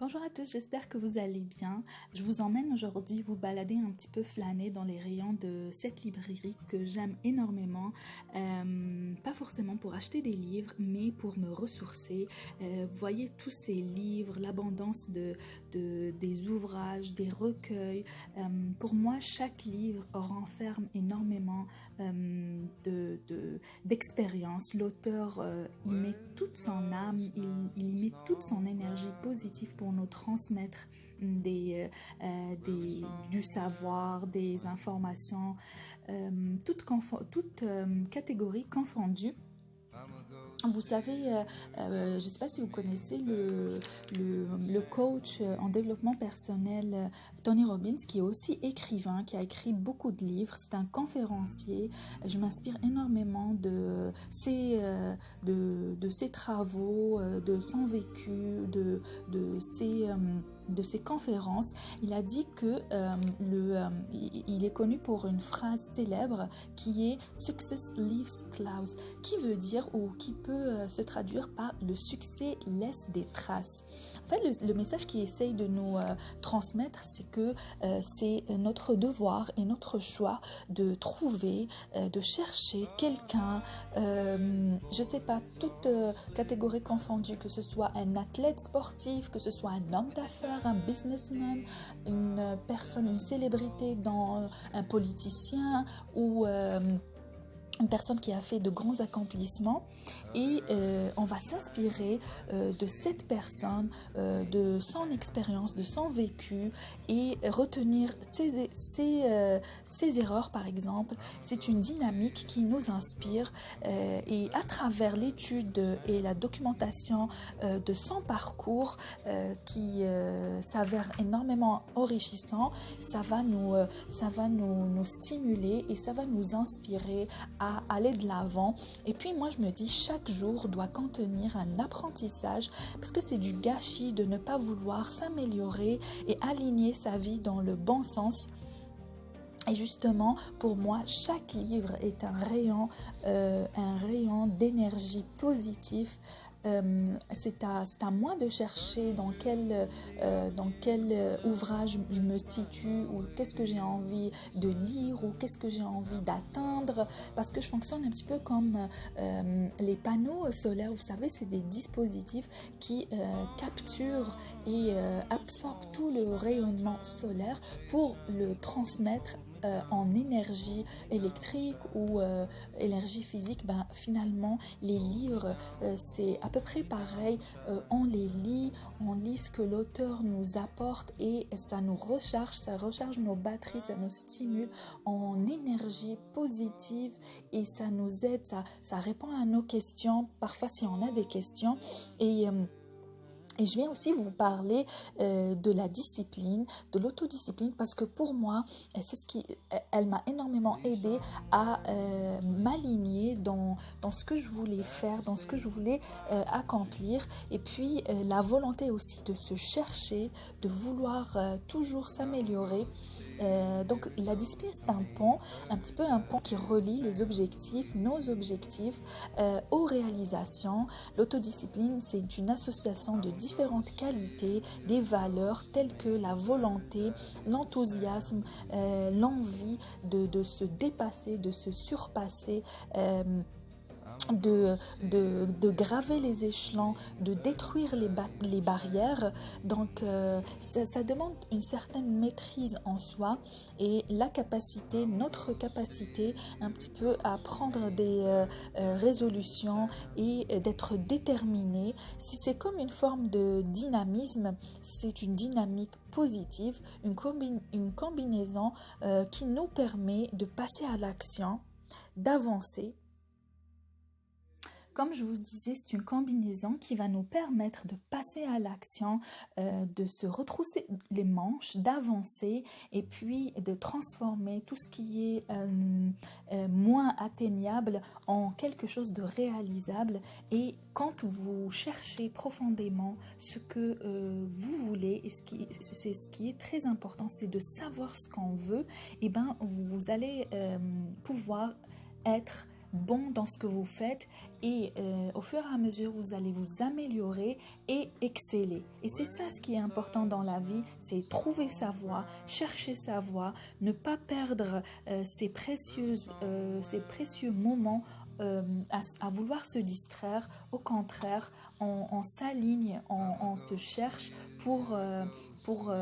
Bonjour à tous, j'espère que vous allez bien. Je vous emmène aujourd'hui vous balader un petit peu flâner dans les rayons de cette librairie que j'aime énormément. Pas forcément pour acheter des livres, mais pour me ressourcer. Vous voyez tous ces livres, l'abondance des ouvrages, des recueils. Pour moi, chaque livre renferme énormément d'expérience. L'auteur y met toute son âme, il y met toute son énergie positive pour nous transmettre du savoir, des informations, toutes catégories confondues. Vous savez, je ne sais pas si vous connaissez le coach en développement personnel Tony Robbins, qui est aussi écrivain, qui a écrit beaucoup de livres. C'est un conférencier. Je m'inspire énormément de ses travaux, de son vécu, de ses conférences. Il a dit que il est connu pour une phrase célèbre qui est Success leaves clouds, qui veut dire ou qui peut se traduire par le succès laisse des traces. En fait, le message qu'il essaye de nous transmettre, c'est que c'est notre devoir et notre choix de trouver, de chercher quelqu'un, je sais pas, toute catégorie confondue, que ce soit un athlète sportif, que ce soit un homme d'affaires, un businessman, une personne, une célébrité, dans un politicien ou une personne qui a fait de grands accomplissements, et on va s'inspirer de cette personne, de son expérience, de son vécu, et retenir ses erreurs par exemple. C'est une dynamique qui nous inspire, et à travers l'étude et la documentation de son parcours qui s'avère énormément enrichissant, ça va nous stimuler et ça va nous inspirer à aller de l'avant. Et puis moi je me dis, chaque jour doit contenir un apprentissage, parce que c'est du gâchis de ne pas vouloir s'améliorer et aligner sa vie dans le bon sens. Et justement, pour moi, chaque livre est un rayon d'énergie positive. C'est à moi de chercher dans quel ouvrage je me situe, ou qu'est-ce que j'ai envie de lire, ou qu'est-ce que j'ai envie d'atteindre, parce que je fonctionne un petit peu comme les panneaux solaires. Vous savez, c'est des dispositifs qui capturent et absorbent tout le rayonnement solaire pour le transmettre en énergie électrique ou énergie physique. Finalement, les livres, c'est à peu près pareil. On lit ce que l'auteur nous apporte, et ça nous recharge, ça recharge nos batteries, ça nous stimule en énergie positive, et ça nous aide, ça répond à nos questions, parfois si on a des questions. Et je viens aussi vous parler de la discipline, de l'autodiscipline, parce que pour moi, elle m'a énormément aidé à m'aligner dans ce que je voulais faire, dans ce que je voulais accomplir. Et puis la volonté aussi de se chercher, de vouloir toujours s'améliorer. Donc la discipline, c'est un petit peu un pont qui relie nos objectifs aux réalisations. L'autodiscipline, c'est une association de différentes qualités, des valeurs telles que la volonté, l'enthousiasme, l'envie de se dépasser, de se surpasser, de graver les échelons, de détruire les barrières. Donc ça demande une certaine maîtrise en soi, et notre capacité un petit peu à prendre des résolutions et d'être déterminé. Si c'est comme une forme de dynamisme, c'est une dynamique positive, une combinaison qui nous permet de passer à l'action, d'avancer. Comme je vous disais, c'est une combinaison qui va nous permettre de passer à l'action, de se retrousser les manches, d'avancer, et puis de transformer tout ce qui est moins atteignable en quelque chose de réalisable. Et quand vous cherchez profondément ce que vous voulez, et c'est ce qui est très important, c'est de savoir ce qu'on veut, et vous allez pouvoir être bon dans ce que vous faites et au fur et à mesure, vous allez vous améliorer et exceller. Et c'est ça ce qui est important dans la vie, c'est trouver sa voie, chercher sa voie, ne pas perdre ces précieux moments à vouloir se distraire. Au contraire, on s'aligne, on se cherche pour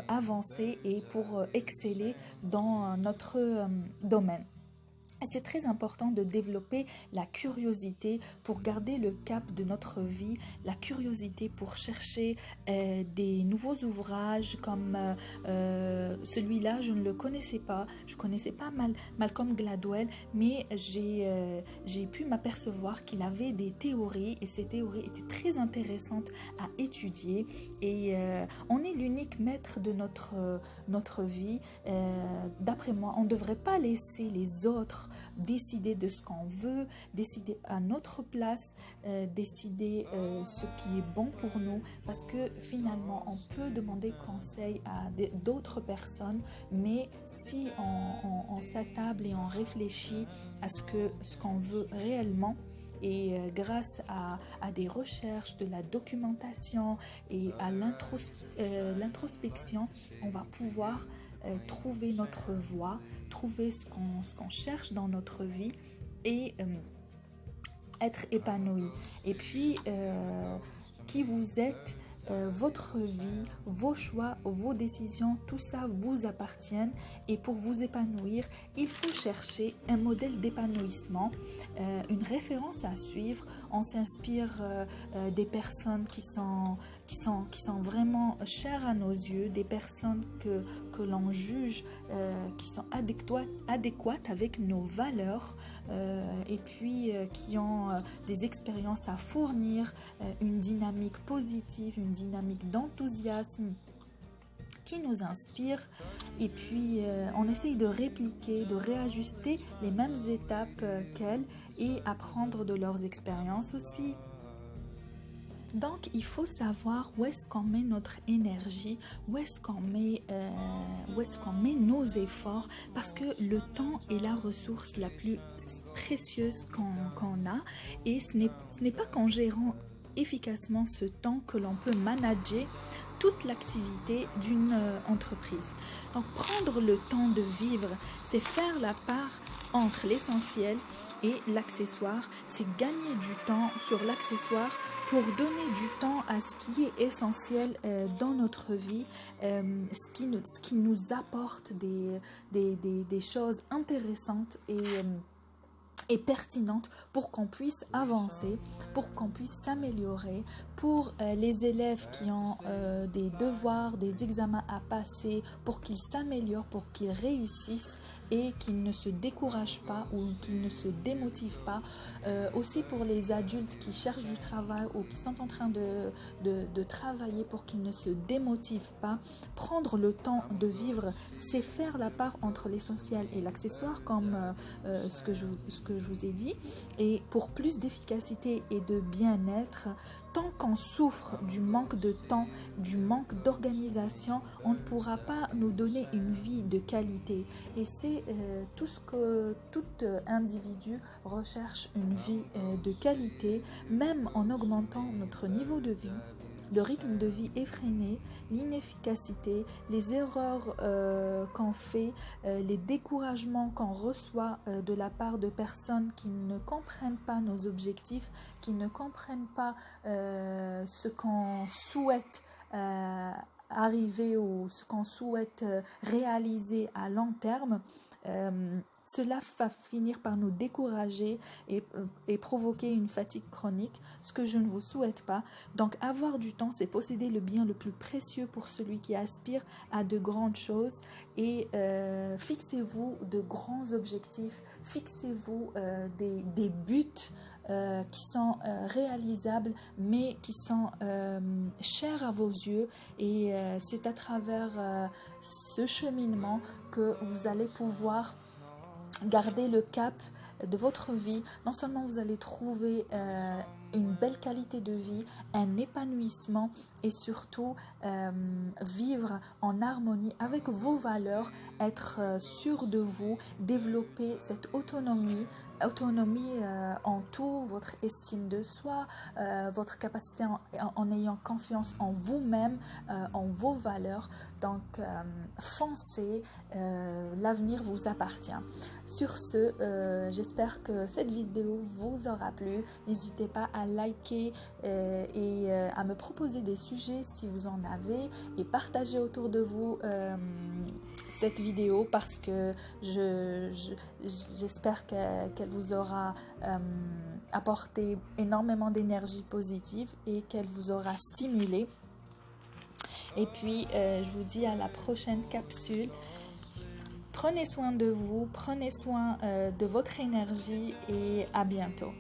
avancer et pour exceller dans notre domaine. Et c'est très important de développer la curiosité pour garder le cap de notre vie, la curiosité pour chercher des nouveaux ouvrages comme celui-là, je ne le connaissais pas. Je ne connaissais pas Malcolm Gladwell, mais j'ai pu m'apercevoir qu'il avait des théories et ces théories étaient très intéressantes à étudier. Et on est l'unique maître de notre vie. D'après moi, on ne devrait pas laisser les autres décider de ce qu'on veut, décider à notre place, décider ce qui est bon pour nous, parce que finalement on peut demander conseil à d'autres personnes, mais si on s'attable et on réfléchit à ce qu'on veut réellement, et grâce à des recherches, de la documentation et à l'introspection, on va pouvoir trouver notre voie, trouver ce qu'on cherche dans notre vie et être épanoui. Et puis, qui vous êtes, votre vie, vos choix, vos décisions, tout ça vous appartiennent. Et pour vous épanouir, il faut chercher un modèle d'épanouissement, une référence à suivre. On s'inspire des personnes qui sont vraiment chères à nos yeux, des personnes que l'on juge qui sont adéquates avec nos valeurs et puis qui ont des expériences à fournir, une dynamique positive, une dynamique d'enthousiasme qui nous inspire, et puis on essaye de répliquer, de réajuster les mêmes étapes qu'elles et apprendre de leurs expériences aussi. Donc, il faut savoir où est-ce qu'on met notre énergie, où est-ce qu'on met nos efforts, parce que le temps est la ressource la plus précieuse qu'on a, et ce n'est pas qu'en gérant efficacement ce temps que l'on peut manager toute l'activité d'une entreprise. Donc, prendre le temps de vivre, c'est faire la part entre l'essentiel et l'accessoire, c'est gagner du temps sur l'accessoire pour donner du temps à ce qui est essentiel dans notre vie, ce qui nous apporte des choses intéressantes et pertinente pour qu'on puisse avancer, pour qu'on puisse s'améliorer, pour les élèves qui ont des devoirs, des examens à passer, pour qu'ils s'améliorent, pour qu'ils réussissent et qu'ils ne se découragent pas ou qu'ils ne se démotivent pas. Aussi pour les adultes qui cherchent du travail ou qui sont en train de travailler, pour qu'ils ne se démotivent pas. Prendre le temps de vivre, c'est faire la part entre l'essentiel et l'accessoire, comme ce que je vous ai dit. Et pour plus d'efficacité et de bien-être, tant qu'on souffre du manque de temps, du manque d'organisation, on ne pourra pas nous donner une vie de qualité. Et c'est tout individu recherche, une vie de qualité, même en augmentant notre niveau de vie. Le rythme de vie effréné, l'inefficacité, les erreurs qu'on fait, les découragements qu'on reçoit de la part de personnes qui ne comprennent pas nos objectifs, qui ne comprennent pas ce qu'on souhaite arriver ou ce qu'on souhaite réaliser à long terme. Cela va finir par nous décourager et provoquer une fatigue chronique, ce que je ne vous souhaite pas. Donc avoir du temps, c'est posséder le bien le plus précieux pour celui qui aspire à de grandes choses. Et fixez-vous de grands objectifs, fixez-vous des buts qui sont réalisables mais qui sont chers à vos yeux, et c'est à travers ce cheminement que vous allez pouvoir garder le cap de votre vie. Non seulement vous allez trouver une belle qualité de vie, un épanouissement, et surtout vivre en harmonie avec vos valeurs, être sûr de vous, développer cette autonomie, autonomie en tout, votre estime de soi, votre capacité en ayant confiance en vous-même, en vos valeurs. Donc, foncez, l'avenir vous appartient. Sur ce, j'espère que cette vidéo vous aura plu. N'hésitez pas à liker et à me proposer des sujets si vous en avez et partagez autour de vous cette vidéo parce que j'espère qu'elle vous aura apporté énormément d'énergie positive et qu'elle vous aura stimulé. Et puis, je vous dis à la prochaine capsule. Prenez soin de vous, prenez soin de votre énergie et à bientôt.